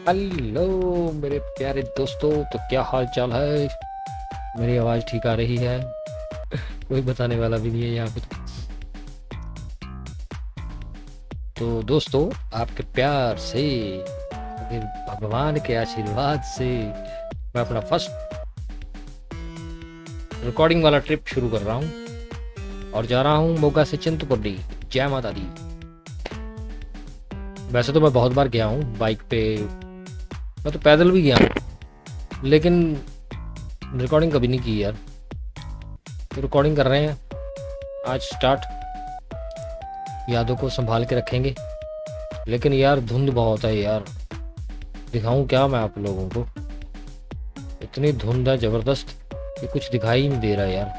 Hello मेरे प्यारे दोस्तों, तो क्या हाल चाल है। मेरी आवाज़ ठीक आ रही है? कोई बताने वाला भी नहीं है यहाँ पे। तो दोस्तों, आपके प्यार से, फिर भगवान के आशीर्वाद से मैं अपना फर्स्ट रिकॉर्डिंग वाला ट्रिप शुरू कर रहा हूँ और जा रहा हूँ मोगा से चिंतपूर्णी। जय माता दी। वैसे तो मैं बहुत बार गया हूँ बाइक पे, मैं तो पैदल भी गया हूँ, लेकिन रिकॉर्डिंग कभी नहीं की यार। तो रिकॉर्डिंग कर रहे हैं आज स्टार्ट। यादों को संभाल के रखेंगे। लेकिन यार धुंध बहुत है यार, दिखाऊं क्या मैं आप लोगों को। इतनी धुंध है ज़बरदस्त कि कुछ दिखाई ही नहीं दे रहा यार।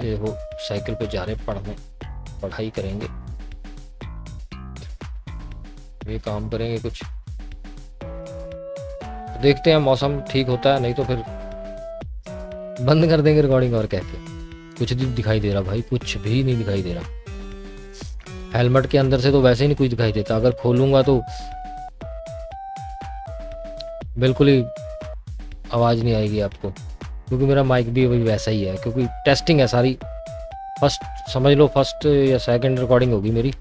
ये वो साइकिल पे जा रहे पढ़ने, पढ़ाई करेंगे, ये काम करेंगे कुछ। देखते हैं, मौसम ठीक होता है, नहीं तो फिर बंद कर देंगे रिकॉर्डिंग। और क्या क्या कुछ भी दिखाई दे रहा भाई, कुछ भी नहीं दिखाई दे रहा। हेलमेट के अंदर से तो वैसे ही नहीं कुछ दिखाई देता, अगर खोलूंगा तो बिल्कुल ही आवाज़ नहीं आएगी आपको, क्योंकि मेरा माइक भी अभी वैसा ही है, क्योंकि टेस्टिंग है सारी। फर्स्ट समझ लो, फर्स्ट या सेकंड रिकॉर्डिंग होगी मेरी।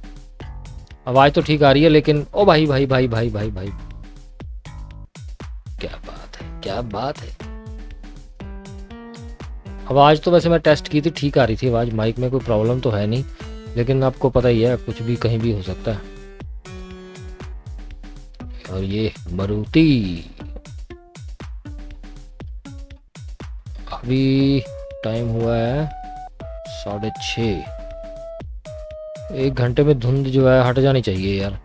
आवाज़ तो ठीक आ रही है, लेकिन ओ भाई भाई भाई भाई भाई भाई, क्या बात है, क्या बात है। आवाज़ तो वैसे मैं टेस्ट की थी, ठीक आ रही थी आवाज़, माइक में कोई प्रॉब्लम तो है नहीं, लेकिन आपको पता ही है कुछ भी कहीं भी हो सकता है। और ये मारुति अभी टाइम हुआ है 6:30। 1 घंटे में धुंध जो है हट जानी चाहिए यार।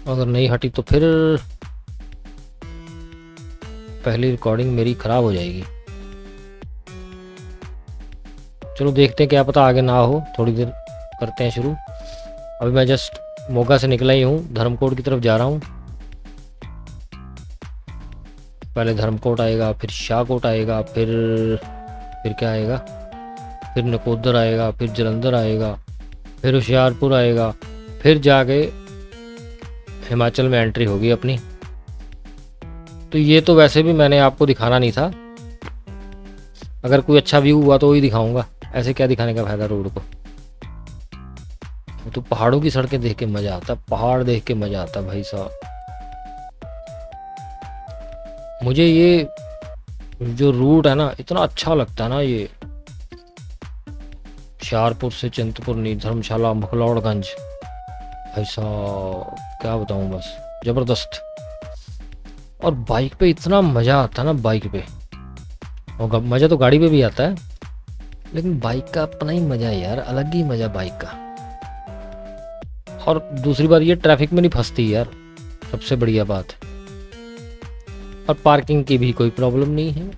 अगर नहीं हटी तो फिर पहली रिकॉर्डिंग मेरी ख़राब हो जाएगी। चलो देखते हैं, क्या पता आगे ना हो, थोड़ी देर करते हैं शुरू। अभी मैं जस्ट मोगा से निकला ही हूँ, धर्मकोट की तरफ जा रहा हूँ। पहले धर्मकोट आएगा, फिर शाहकोट आएगा, फिर क्या आएगा, फिर नकोदर आएगा, फिर जलंधर आएगा, फिर होशियारपुर आएगा, फिर जाके हिमाचल में एंट्री होगी अपनी। तो ये तो वैसे भी मैंने आपको दिखाना नहीं था, अगर कोई अच्छा व्यू हुआ तो वही दिखाऊंगा, ऐसे क्या दिखाने का फायदा रोड को। तो पहाड़ों की सड़कें देख के मज़ा आता, पहाड़ देख के मज़ा आता भाई साहब। मुझे ये जो रूट है ना इतना अच्छा लगता है ना, ये होशियारपुर से चिंतपूर्णी, धर्मशाला, मखलौड़गंज, भाई साहब क्या बताऊं, बस ज़बरदस्त। और बाइक पे इतना मज़ा आता है ना, बाइक पे। और मज़ा तो गाड़ी पे भी आता है, लेकिन बाइक का अपना ही मज़ा है यार, अलग ही मज़ा बाइक का। और दूसरी बात, ये ट्रैफिक में नहीं फंसती यार, सबसे बढ़िया बात है। और पार्किंग की भी कोई प्रॉब्लम नहीं है।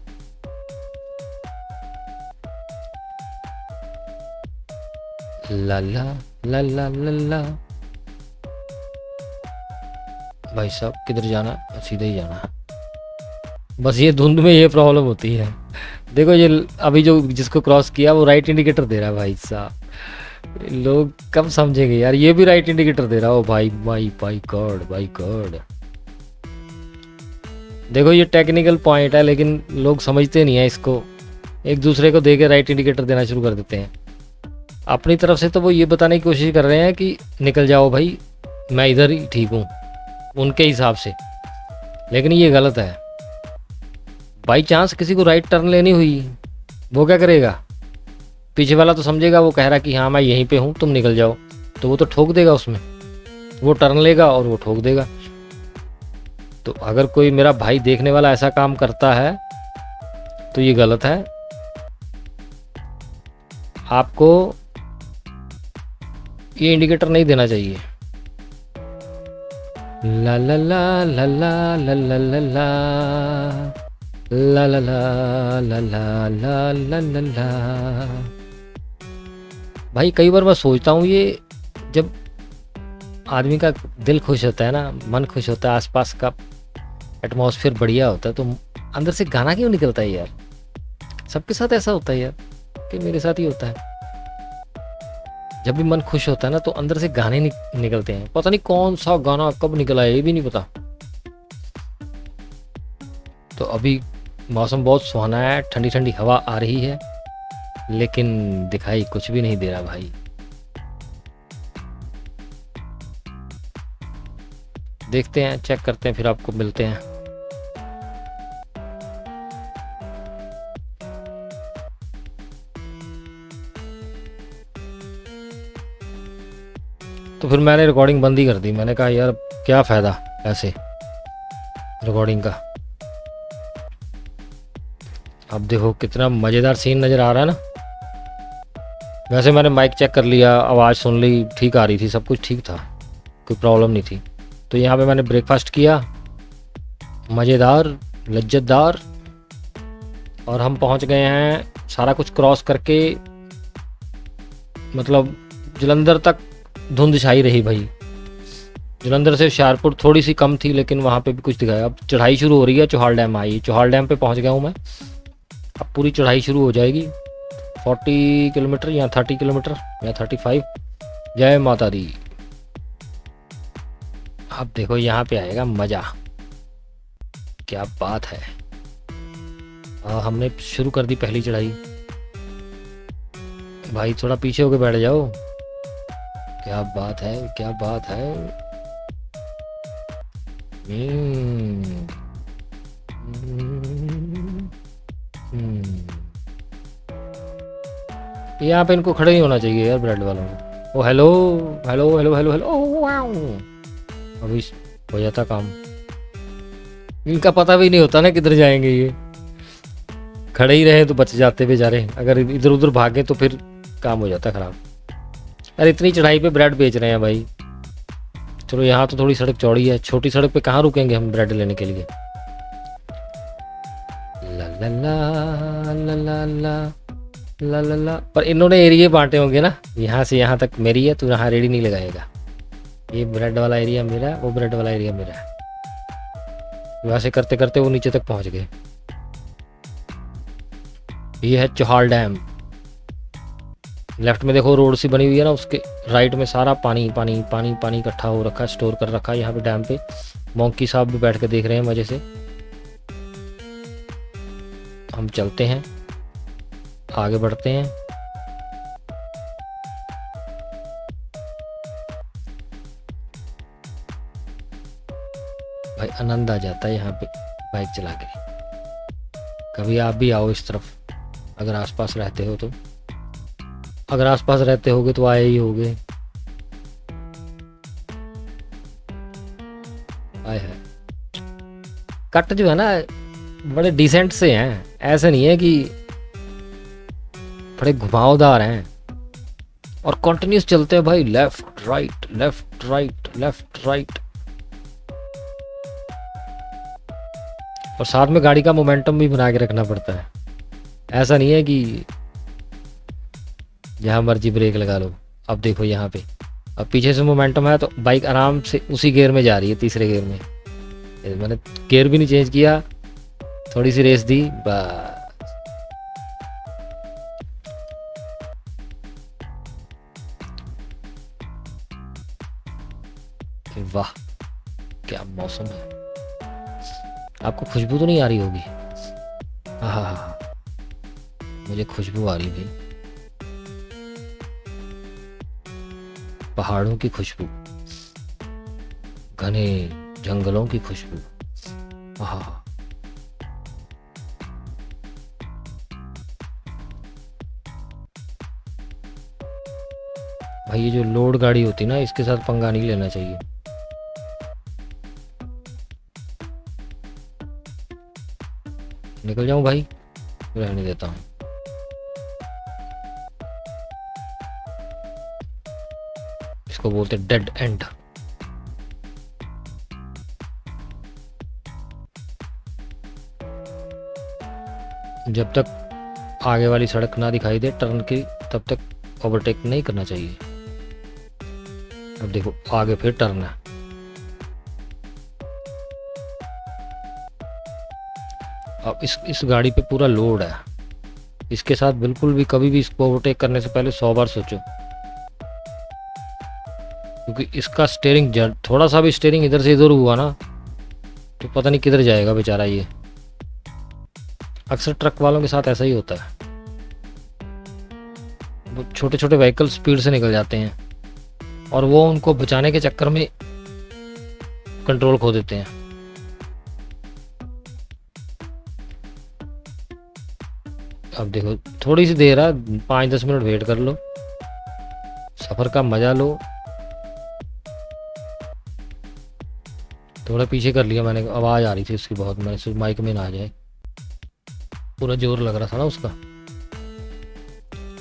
ला ला ला ला ला ला। भाई साहब किधर जाना, सीधे ही जाना है। बस ये धुंध में ये प्रॉब्लम होती है। देखो ये अभी जो जिसको क्रॉस किया वो राइट इंडिकेटर दे रहा है भाई साहब। लोग कब समझेंगे यार, ये भी राइट इंडिकेटर दे रहा हो भाई, माई बाई गॉड, बाई गॉड। देखो ये टेक्निकल पॉइंट है, लेकिन लोग समझते नहीं है इसको, एक दूसरे को दे के राइट इंडिकेटर देना शुरू कर देते हैं। अपनी तरफ से तो वो ये बताने की कोशिश कर रहे हैं कि निकल जाओ भाई, मैं इधर ही ठीक हूँ उनके हिसाब से, लेकिन ये गलत है। बाई चांस किसी को राइट टर्न लेनी हुई, वो क्या करेगा, पीछे वाला तो समझेगा, वो कह रहा कि हाँ मैं यहीं पे हूँ तुम निकल जाओ, तो वो तो ठोक देगा उसमें, वो टर्न लेगा और वो ठोक देगा। तो अगर कोई मेरा भाई देखने वाला ऐसा काम करता है तो ये गलत है। आपको ये इंडिकेटर नहीं देना चाहिए। ला ला ला ला ला ला ला ला ला ला ला ला ला ला ला ला ला ला। भाई कई बार मैं सोचता हूँ, ये जब आदमी का दिल खुश होता है ना, मन खुश होता है, आसपास का एटमॉस्फेयर बढ़िया होता है, तो अंदर से गाना क्यों निकलता है यार। सबके साथ ऐसा होता है यार, कि मेरे साथ ही होता है। जब भी मन खुश होता है ना तो अंदर से गाने निकलते हैं, पता नहीं कौन सा गाना कब निकला है ये भी नहीं पता। तो अभी मौसम बहुत सुहाना है, ठंडी ठंडी हवा आ रही है, लेकिन दिखाई कुछ भी नहीं दे रहा भाई। देखते हैं, चेक करते हैं, फिर आपको मिलते हैं। तो फिर मैंने रिकॉर्डिंग बंद ही कर दी। मैंने कहा यार क्या फ़ायदा ऐसे रिकॉर्डिंग का। अब देखो कितना मज़ेदार सीन नज़र आ रहा है ना। वैसे मैंने माइक चेक कर लिया, आवाज़ सुन ली, ठीक आ रही थी, सब कुछ ठीक था, कोई प्रॉब्लम नहीं थी। तो यहाँ पे मैंने ब्रेकफास्ट किया, मज़ेदार लज्जतदार, और हम पहुँच गए हैं सारा कुछ क्रॉस करके। मतलब जलंधर तक धुंध छाई रही भाई। जलंधर से हुशियारपुर थोड़ी सी कम थी, लेकिन वहाँ पे भी कुछ दिखाया। अब चढ़ाई शुरू हो रही है, चौहाल डैम आई, चौहाल डैम पे पहुँच गया हूँ मैं। अब पूरी चढ़ाई शुरू हो जाएगी, 40 किलोमीटर या 30 किलोमीटर या 35। जय माता दी। अब देखो यहाँ पे आएगा मज़ा, क्या बात है। हमने शुरू कर दी पहली चढ़ाई। भाई थोड़ा पीछे होके बैठ जाओ, क्या बात है, क्या बात है। यहाँ पे इनको खड़े नहीं होना चाहिए यार, ब्रेड वालों को। Oh hello hello hello hello hello, wow, अभी हो जाता काम। इनका पता भी नहीं होता ना किधर जाएंगे ये, खड़े ही रहे तो बच जाते बेचारे, अगर इधर उधर भागे तो फिर काम हो जाता खराब। अरे इतनी चढ़ाई पे ब्रेड बेच रहे हैं भाई। चलो यहाँ तो थोड़ी सड़क चौड़ी है, छोटी सड़क पे कहाँ रुकेंगे हम ब्रेड लेने के लिए। ला ला ला ला ला ला ला ला ला। पर इन्होंने एरिया बांटे होंगे ना, यहाँ से यहाँ तक मेरी है, तू यहाँ रेडी नहीं लगाएगा। ये ब्रेड वाला एरिया मेरा, वो ब्रेड वाला एरिया मेरा है। वैसे करते करते वो नीचे तक पहुँच गए। ये है चौहाल डैम। लेफ्ट में देखो रोड सी बनी हुई है ना, उसके राइट में सारा पानी पानी पानी पानी इकट्ठा हो रखा है, स्टोर कर रखा है यहाँ पे डैम पे। मोंकी साहब भी बैठ के देख रहे हैं मजे से। हम चलते हैं, आगे बढ़ते हैं। भाई आनंद आ जाता है यहाँ पे बाइक चला के। कभी आप भी आओ इस तरफ, अगर आसपास रहते हो तो। अगर आसपास रहते होगे तो आए ही होगे। आए है कट जो है ना बड़े डिसेंट से हैं, ऐसे नहीं है कि बड़े घुमावदार हैं। और कंटिन्यूस चलते हैं भाई, left right left right left right. और साथ में गाड़ी का मोमेंटम भी बना के रखना पड़ता है। ऐसा नहीं है कि जहाँ मर्जी ब्रेक लगा लो। अब देखो यहाँ पे, अब पीछे से मोमेंटम है तो बाइक आराम से उसी गियर में जा रही है, तीसरे गियर में। मैंने गियर भी नहीं चेंज किया, थोड़ी सी रेस दी बस। वाह क्या मौसम है। आपको खुशबू तो नहीं आ रही होगी? हाँ, मुझे खुशबू आ रही भाई, पहाड़ों की खुशबू, घने जंगलों की खुशबू। हाँ, भाई ये जो लोड गाड़ी होती है ना, इसके साथ पंगा नहीं लेना चाहिए। निकल जाऊं भाई, रहने देता हूँ। इसको बोलते डेड एंड। जब तक आगे वाली सड़क ना दिखाई दे टर्न की, तब तक ओवरटेक नहीं करना चाहिए। अब देखो आगे फिर टर्न है। अब इस गाड़ी पे पूरा लोड है, इसके साथ बिल्कुल भी कभी भी इसको ओवरटेक करने से पहले 100 बार सोचो। क्योंकि इसका स्टेयरिंग थोड़ा सा भी स्टेयरिंग इधर से इधर हुआ ना तो पता नहीं किधर जाएगा बेचारा ये। अक्सर ट्रक वालों के साथ ऐसा ही होता है, वो छोटे छोटे व्हीकल स्पीड से निकल जाते हैं और वो उनको बचाने के चक्कर में कंट्रोल खो देते हैं। अब देखो थोड़ी सी देर है, 5-10 मिनट वेट कर लो, सफ़र का मज़ा लो। थोड़ा पीछे कर लिया मैंने, आवाज़ आ रही थी उसकी बहुत, मैं सोच माइक में ना आ जाए, पूरा जोर लग रहा था ना उसका।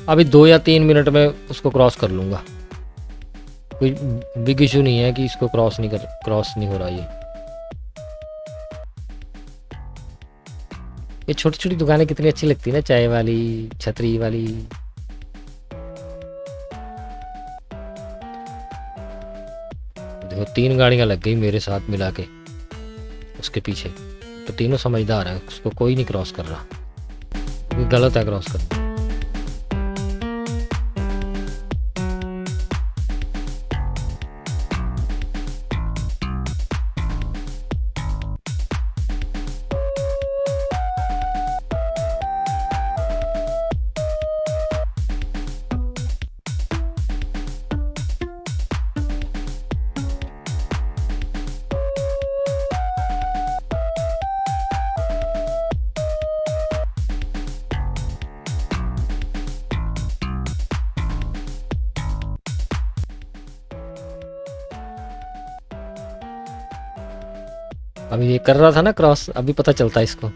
अभी 2 या 3 मिनट में उसको क्रॉस कर लूँगा, कोई बिग इशू नहीं है कि इसको क्रॉस नहीं हो रहा ये छोटी छोटी दुकानें कितनी अच्छी लगती है ना, चाय वाली, छतरी वाली। देखो 3 गाड़ियां लग गई मेरे साथ मिला के उसके पीछे, तो तीनों समझदार है, उसको कोई नहीं क्रॉस कर रहा, गलत है क्रॉस करना। अभी ये कर रहा था ना क्रॉस, अभी पता चलता है इसको।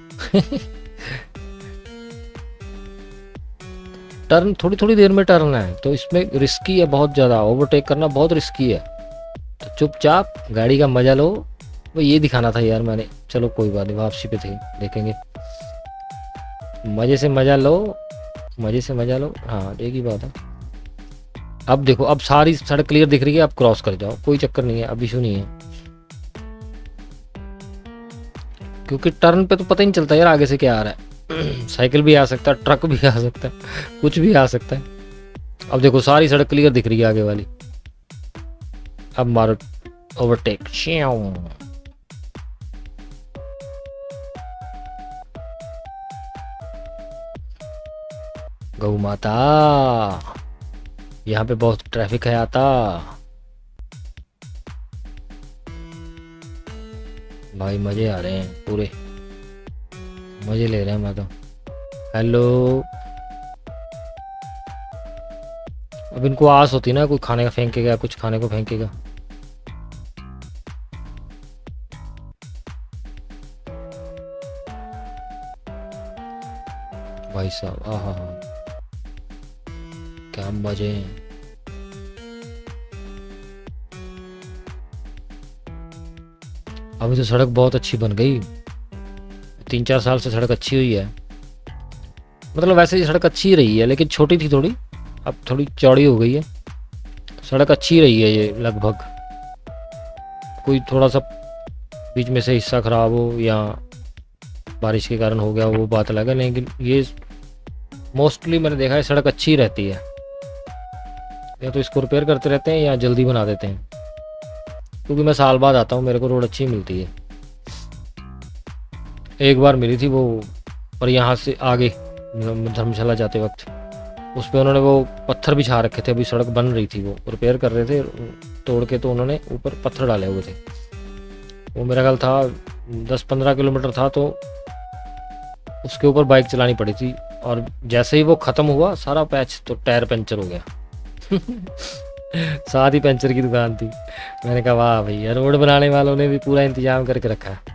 टर्न थोड़ी थोड़ी देर में टर्न है, तो इसमें रिस्की है बहुत ज़्यादा, ओवरटेक करना बहुत रिस्की है, तो चुपचाप गाड़ी का मज़ा लो। वो ये दिखाना था यार मैंने, चलो कोई बात नहीं, वापसी पे थे देखेंगे। मज़े से मज़ा लो, मज़े से मज़ा लो, हाँ एक ही बात है। अब देखो अब सारी सड़क क्लियर दिख रही है, अब क्रॉस कर जाओ, कोई चक्कर नहीं है, अब इशू नहीं है, क्योंकि टर्न पे तो पता ही नहीं चलता यार आगे से क्या आ रहा है। साइकिल भी आ सकता है, ट्रक भी आ सकता है, कुछ भी आ सकता है। अब देखो सारी सड़क क्लियर दिख रही है आगे वाली, अब मारो ओवरटेक। गौ माता, यहाँ पे बहुत ट्रैफिक है आता भाई, मजे आ रहे हैं पूरे, मजे ले रहे हैं मैं तो। हेलो, अब इनको आस होती ना कोई खाने का फेंकेगा, कुछ खाने को फेंकेगा। भाई साहब आहा, क्या मजे हैं। अभी तो सड़क बहुत अच्छी बन गई, 3-4 साल से सड़क अच्छी हुई है। मतलब वैसे ही सड़क अच्छी रही है, लेकिन छोटी थी थोड़ी, अब थोड़ी चौड़ी हो गई है। सड़क अच्छी रही है ये लगभग, कोई थोड़ा सा बीच में से हिस्सा ख़राब हो या बारिश के कारण हो गया वो बात अलग है, लेकिन ये मोस्टली मैंने देखा है सड़क अच्छी रहती है। या तो इसको रिपेयर करते रहते हैं या जल्दी बना देते हैं, क्योंकि मैं साल बाद आता हूँ, मेरे को रोड अच्छी मिलती है। एक बार मिली थी वो, और यहाँ से आगे धर्मशाला जाते वक्त उस पर उन्होंने वो पत्थर बिछा रखे थे, अभी सड़क बन रही थी, वो रिपेयर कर रहे थे तोड़ के, तो उन्होंने ऊपर पत्थर डाले हुए थे। वो मेरा ख्याल था 10-15 किलोमीटर था, तो उसके ऊपर बाइक चलानी पड़ी थी, और जैसे ही वो ख़त्म हुआ सारा पैच, तो टायर पंचर हो गया। साथ ही पंचर की दुकान थी। मैंने कहा वाह भैया, रोड बनाने वालों ने भी पूरा इंतजाम करके रखा है।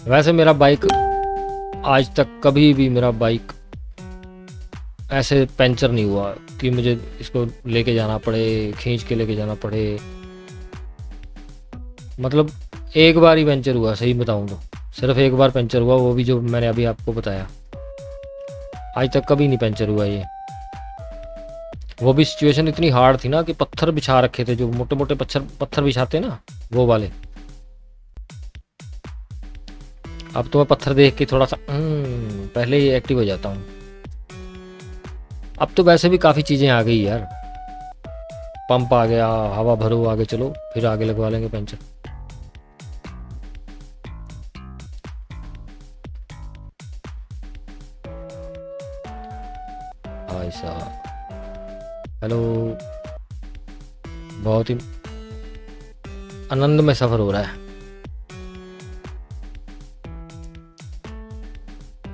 वैसे मेरा बाइक आज तक कभी भी मेरा बाइक ऐसे पंचर नहीं हुआ कि मुझे इसको लेके जाना पड़े, खींच के लेके जाना पड़े। मतलब एक बार ही पंचर हुआ, सही बताऊं तो सिर्फ एक बार पंचर हुआ, वो भी जो मैंने अभी आपको बताया। आज तक कभी नहीं पंचर हुआ ये। वो भी सिचुएशन इतनी हार्ड थी ना कि पत्थर बिछा रखे थे, जो मोटे मोटे पत्थर बिछाते ना वो वाले। अब तो मैं पत्थर देख के थोड़ा सा पहले ही एक्टिव हो जाता हूँ। अब तो वैसे भी काफ़ी चीज़ें आ गई यार, पंप आ गया, हवा भरो आगे चलो, फिर आगे लगवा लेंगे पंचर। भाई साहब हेलो, बहुत ही आनंद में सफ़र हो रहा है।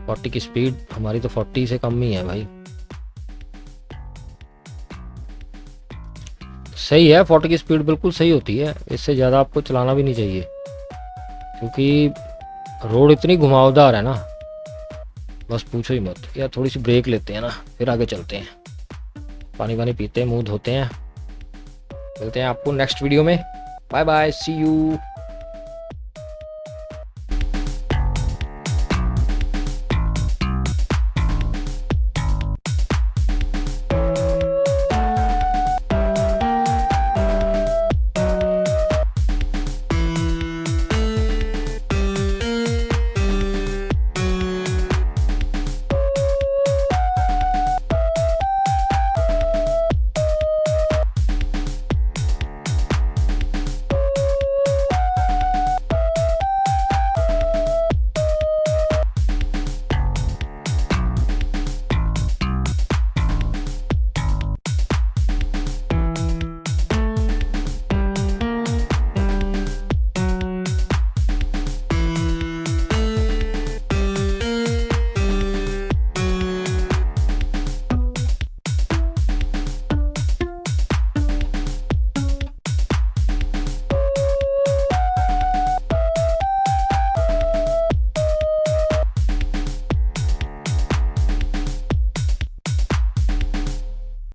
40 की स्पीड, हमारी तो 40 से कम ही है भाई। सही है, 40 की स्पीड बिल्कुल सही होती है, इससे ज़्यादा आपको चलाना भी नहीं चाहिए, क्योंकि रोड इतनी घुमावदार है ना, बस पूछो ही मत। यार थोड़ी सी ब्रेक लेते हैं ना, फिर आगे चलते हैं, पानी वानी पीते हैं, मुंह धोते हैं। मिलते हैं आपको नेक्स्ट वीडियो में। Bye bye, see you.